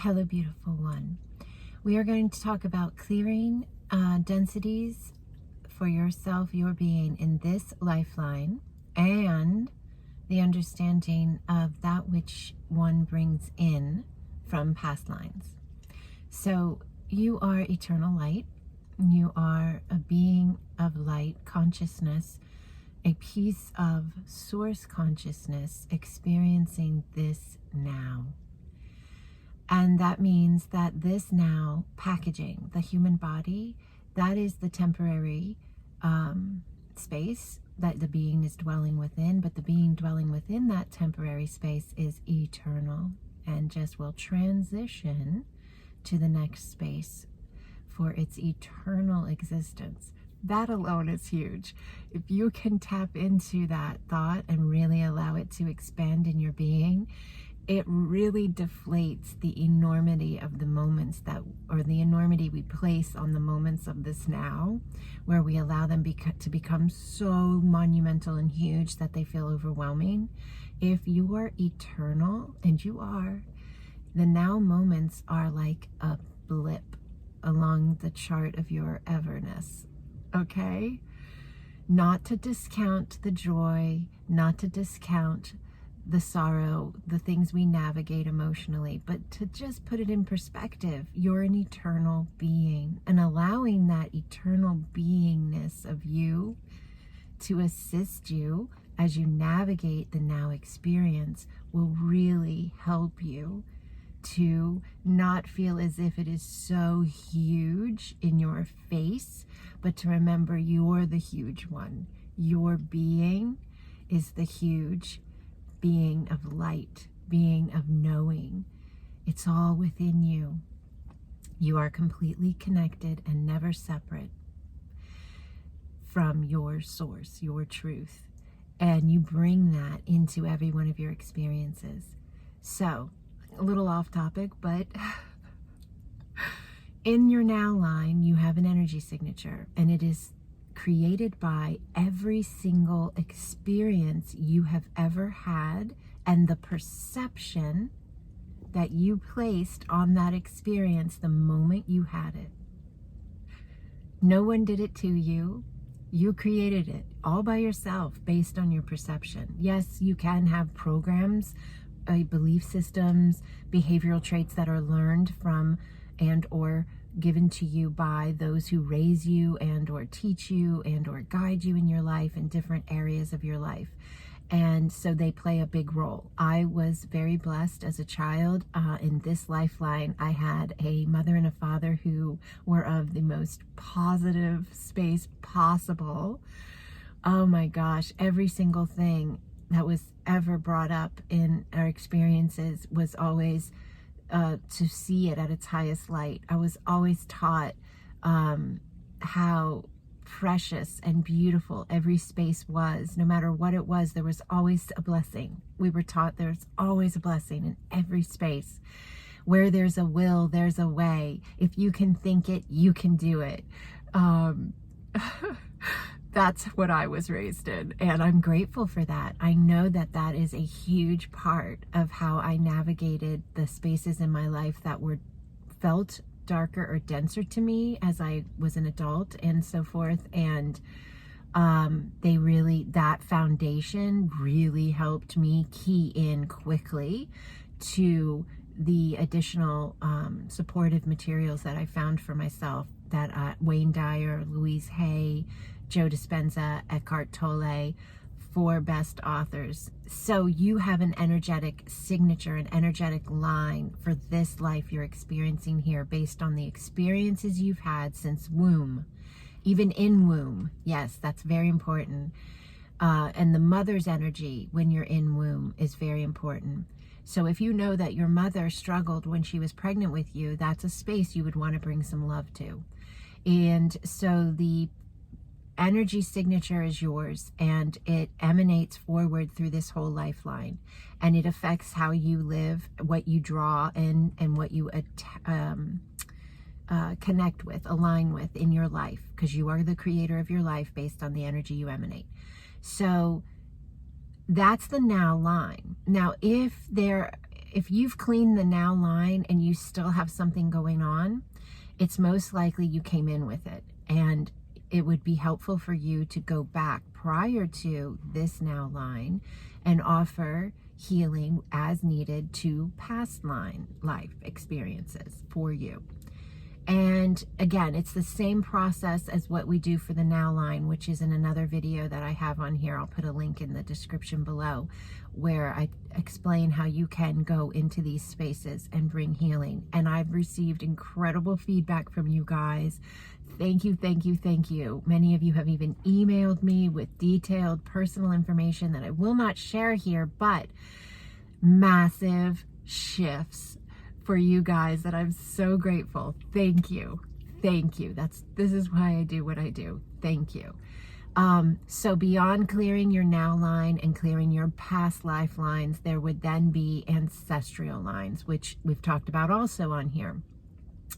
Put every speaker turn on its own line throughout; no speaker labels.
Hello, beautiful one. We are going to talk about clearing densities for yourself, your being in this lifeline, and the understanding of that which one brings in from past lines. So you are eternal light. You are a being of light consciousness, a piece of source consciousness experiencing this now. And that means that this now packaging, the human body, that is the temporary space that the being is dwelling within, but the being dwelling within that temporary space is eternal and just will transition to the next space for its eternal existence. That alone is huge. If you can tap into that thought and really allow it to expand in your being, it really deflates the enormity of the moments or the enormity we place on the moments of this now, where we allow them to become so monumental and huge that they feel overwhelming. If you are eternal, and you are, the now moments are like a blip along the chart of your everness, okay? Not to discount the joy, not to discount the sorrow, the things we navigate emotionally, but to just put it in perspective. You're an eternal being, and allowing that eternal beingness of you to assist you as you navigate the now experience will really help you to not feel as if it is so huge in your face, but to remember you're the huge one. Your being is the huge being of light, being of knowing. It's all within you. You are completely connected and never separate from your source, your truth. And you bring that into every one of your experiences. So, a little off topic, but in your now line, you have an energy signature, and it is created by every single experience you have ever had and the perception that you placed on that experience the moment you had it. No one did it to you. You created it all by yourself based on your perception. Yes, you can have programs, belief systems, behavioral traits that are learned from and or given to you by those who raise you and or teach you and or guide you in your life in different areas of your life. And so they play a big role. I was very blessed as a child. In this lifeline, I had a mother and a father who were of the most positive space possible. Oh my gosh, every single thing that was ever brought up in our experiences was always to see it at its highest light. I was always taught how precious and beautiful every space was. No matter what it was, there was always a blessing. We were taught there's always a blessing in every space. Where there's a will, there's a way. If you can think it, you can do it. That's what I was raised in, and I'm grateful for that. I know that that is a huge part of how I navigated the spaces in my life that felt darker or denser to me as I was an adult and so forth. And that foundation really helped me key in quickly to the additional supportive materials that I found for myself, that Wayne Dyer, Louise Hay, Joe Dispenza, Eckhart Tolle, 4 best authors. So you have an energetic signature, an energetic line for this life you're experiencing here based on the experiences you've had since womb, even in womb. Yes, that's very important. And the mother's energy when you're in womb is very important. So if you know that your mother struggled when she was pregnant with you, that's a space you would want to bring some love to. And so the energy signature is yours, and it emanates forward through this whole lifeline, and it affects how you live, what you draw, and what you connect with, align with in your life, because you are the creator of your life based on the energy you emanate. So that's the now line. Now, if there if you've cleaned the now line and you still have something going on, it's most likely you came in with it. And it would be helpful for you to go back prior to this now line and offer healing as needed to past life experiences for you. And again, it's the same process as what we do for the now line, which is in another video that I have on here. I'll put a link in the description below where I explain how you can go into these spaces and bring healing. And I've received incredible feedback from you guys. Thank you, thank you, thank you. Many of you have even emailed me with detailed personal information that I will not share here, but massive shifts for you guys that I'm so grateful. Thank you. Thank you. This is why I do what I do. Thank you. So beyond clearing your now line and clearing your past lifelines, there would then be ancestral lines, which we've talked about also on here.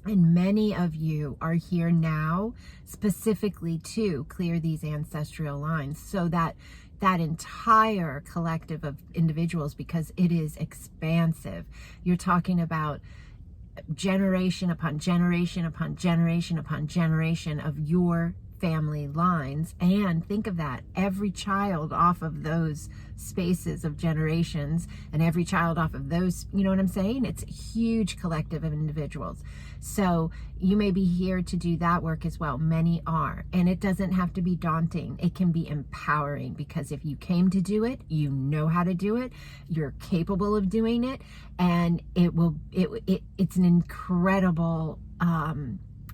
And many of you are here now specifically to clear these ancestral lines so that that entire collective of individuals, because it is expansive. You're talking about generation upon generation upon generation upon generation of your family lines. And think of that, every child off of those spaces of generations and every child off of those, you know what I'm saying? It's a huge collective of individuals. So you may be here to do that work as well. Many are. And it doesn't have to be daunting. It can be empowering, because if you came to do it, you know how to do it. You're capable of doing it. And it's an incredible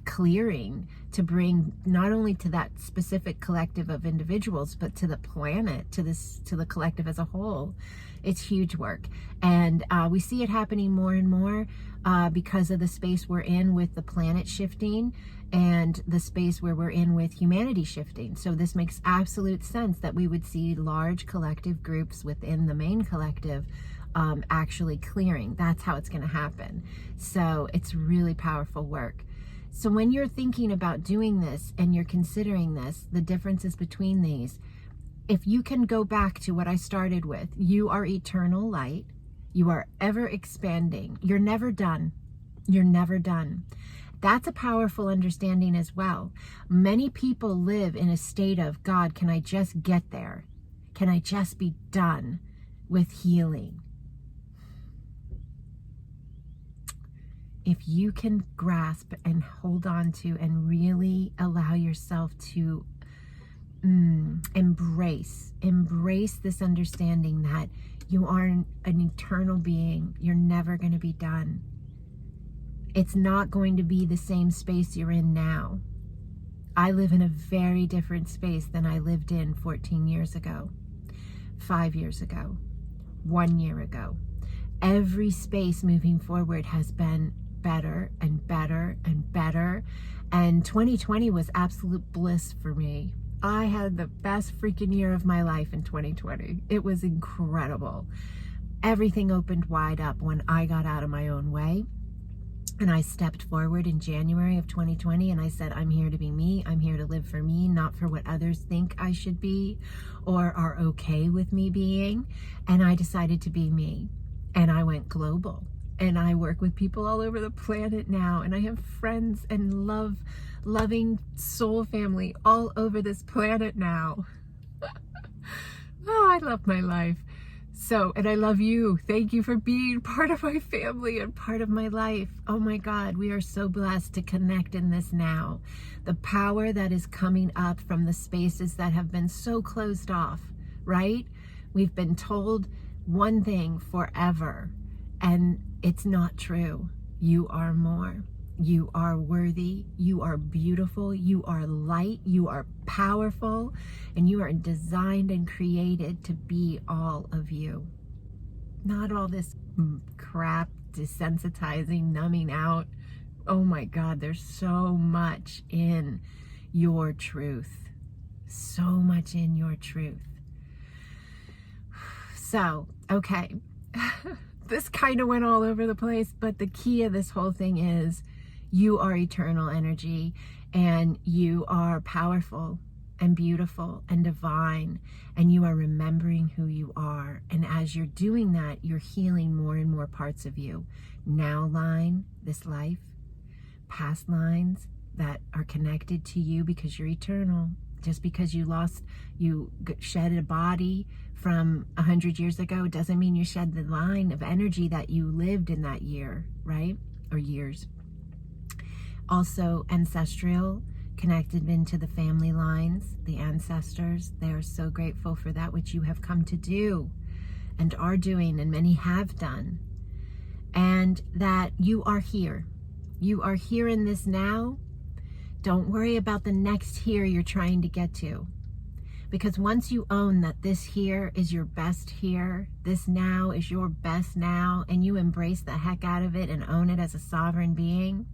clearing to bring not only to that specific collective of individuals, but to the planet, to the collective as a whole. It's huge work. And we see it happening more and more because of the space we're in with the planet shifting and the space where we're in with humanity shifting. So this makes absolute sense that we would see large collective groups within the main collective actually clearing. That's how it's going to happen. So it's really powerful work. So when you're thinking about doing this and you're considering this, the differences between these, if you can go back to what I started with, you are eternal light. You are ever expanding. You're never done. You're never done. That's a powerful understanding as well. Many people live in a state of, God, can I just get there? Can I just be done with healing? If you can grasp and hold on to and really allow yourself to embrace this understanding that you are an eternal being, you're never going to be done. It's not going to be the same space you're in now. I live in a very different space than I lived in 14 years ago, 5 years ago, 1 year ago. Every space moving forward has been better and better and better. And 2020 was absolute bliss for me. I had the best freaking year of my life in 2020. It was incredible. Everything opened wide up when I got out of my own way. And I stepped forward in January of 2020 and I said, I'm here to be me. I'm here to live for me, not for what others think I should be or are okay with me being. And I decided to be me. And I went global. And I work with people all over the planet now. And I have friends and loving soul family all over this planet now. Oh, I love my life. So, and I love you. Thank you for being part of my family and part of my life. Oh my God, we are so blessed to connect in this now. The power that is coming up from the spaces that have been so closed off, right? We've been told one thing forever, and it's not true. You are more. You are worthy. You are beautiful. You are light. You are powerful. And you are designed and created to be all of you. Not all this crap, desensitizing, numbing out. Oh my God, there's so much in your truth. So much in your truth. So, okay. This kind of went all over the place, but the key of this whole thing is you are eternal energy and you are powerful and beautiful and divine, and you are remembering who you are. And as you're doing that, you're healing more and more parts of you. Now line, this life, past lines that are connected to you because you're eternal. Just because you shed a body from 100 years ago doesn't mean you shed the line of energy that you lived in that year, right? Or years. Also, ancestral, connected into the family lines, the ancestors. They are so grateful for that which you have come to do and are doing, and many have done. And that you are here. You are here in this now. Don't worry about the next here you're trying to get to. Because once you own that this here is your best here, this now is your best now, and you embrace the heck out of it and own it as a sovereign being,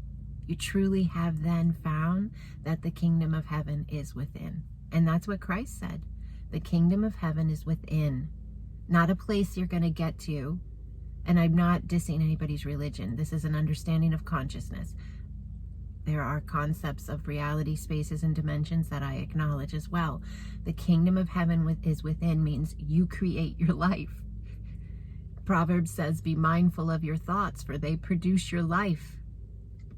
you truly have then found that the kingdom of heaven is within. And that's what Christ said. The kingdom of heaven is within. Not a place you're going to get to. And I'm not dissing anybody's religion. This is an understanding of consciousness. There are concepts of reality, spaces, and dimensions that I acknowledge as well. The kingdom of heaven is within means you create your life. Proverbs says, be mindful of your thoughts, for they produce your life.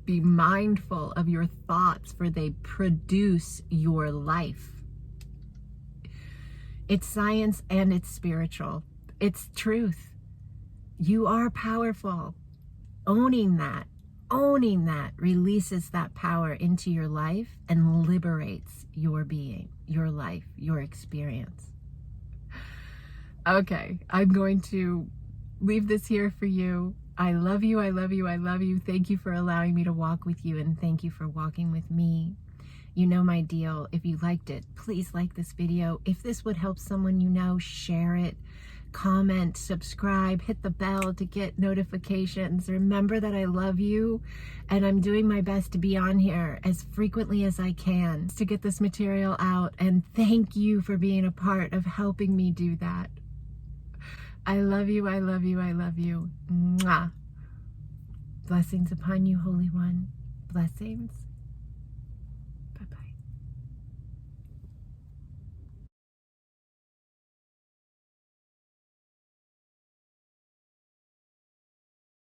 Be mindful of your thoughts, for they produce your life. It's science and it's spiritual. It's truth. You are powerful. Owning that releases that power into your life and liberates your being, your life, your experience. Okay, I'm going to leave this here for you. I love you, I love you, I love you. Thank you for allowing me to walk with you, and thank you for walking with me. You know my deal. If you liked it, please like this video. If this would help someone you know, share it. Comment, subscribe, hit the bell to get notifications. Remember that I love you, and I'm doing my best to be on here as frequently as I can to get this material out, and thank you for being a part of helping me do that. I love you, I love you, I love you. Mwah. Blessings upon you, Holy One. Blessings.